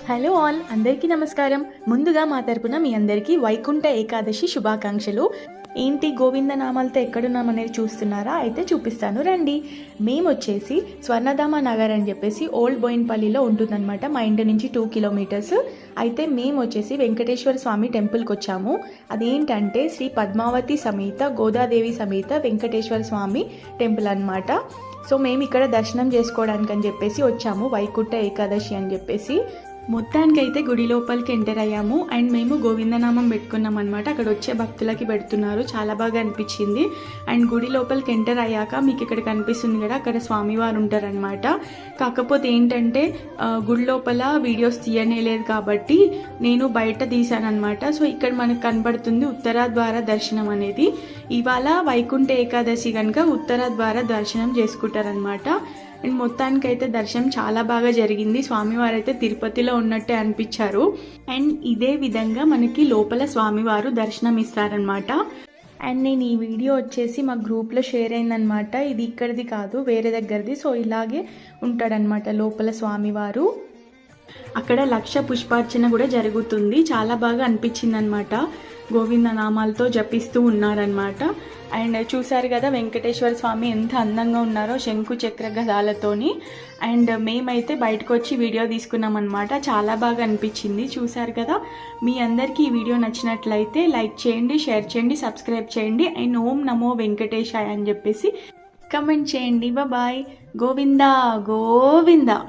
Hello all, అందరికీ నమస్కారం. ముందుగా మా తరపున మీ అందరికీ వైకుంఠ ఏకాదశి శుభాకాంక్షలు. ఏంటి గోవిందనామాలతో ఎక్కడున్నామనేది చూస్తున్నారా? అయితే చూపిస్తాను రండి. మేము వచ్చేసి స్వర్ణధామ నగర్ అని చెప్పేసి ఓల్డ్ బోయిన్పల్లిలో ఉంటుందన్నమాట. మా ఇంటి నుంచి 2 కిలోమీటర్స్. అయితే మేము వచ్చేసి వెంకటేశ్వర స్వామి టెంపుల్కి వచ్చాము. అదేంటంటే శ్రీ పద్మావతి సమేత గోదాదేవి సమేత వెంకటేశ్వర స్వామి టెంపుల్ అనమాట. సో మేము ఇక్కడ దర్శనం చేసుకోవడానికి అని చెప్పేసి వచ్చాము, వైకుంఠ ఏకాదశి అని చెప్పేసి. మొత్తానికైతే గుడి లోపలికి ఎంటర్ అయ్యాము అండ్ మేము గోవిందనామం పెట్టుకున్నాం అనమాట. అక్కడ వచ్చే భక్తులకి పెడుతున్నారు, చాలా బాగా అనిపించింది. అండ్ గుడి లోపలికి ఎంటర్ అయ్యాక మీకు ఇక్కడ కనిపిస్తుంది కదా, అక్కడ స్వామివారు ఉంటారనమాట. కాకపోతే ఏంటంటే గుడి లోపల వీడియోస్ తీయనేలేదు కాబట్టి నేను బయట తీసాను అనమాట. సో ఇక్కడ మనకు కనబడుతుంది ఉత్తర ద్వార దర్శనం అనేది. ఇవాళ వైకుంఠ ఏకాదశి కనుక ఉత్తర ద్వార దర్శనం చేసుకుంటారనమాట. అండ్ మొత్తానికైతే దర్శనం చాలా బాగా జరిగింది. స్వామివారు అయితే తిరుపతిలో ఉన్నట్టే అనిపించారు. అండ్ ఇదే విధంగా మనకి లోపల స్వామివారు దర్శనం ఇస్తారనమాట. అండ్ నేను ఈ వీడియో వచ్చేసి మా గ్రూప్లో షేర్ అయిందనమాట. ఇది ఇక్కడిది కాదు, వేరే దగ్గరది. సో ఇలాగే ఉంటాడనమాట లోపల స్వామివారు. అక్కడ 1,00,000 పుష్పార్చన కూడా జరుగుతుంది. చాలా బాగా అనిపించింది అనమాట. గోవింద నామాలతో జపిస్తూ ఉన్నారనమాట. అండ్ చూసారు కదా వెంకటేశ్వర స్వామి ఎంత అందంగా ఉన్నారో శంకు చక్ర గదాలతోని. అండ్ మేమైతే బయటకు వచ్చి వీడియో తీసుకున్నాం అనమాట. చాలా బాగా అనిపించింది. చూసారు కదా, మీ అందరికీ ఈ వీడియో నచ్చినట్లయితే లైక్ చేయండి, షేర్ చేయండి, సబ్స్క్రైబ్ చేయండి. అండ్ ఓం నమో వెంకటేశాయ అని చెప్పేసి కమెంట్ చేయండి. బాయ్. గోవిందా గోవిందా.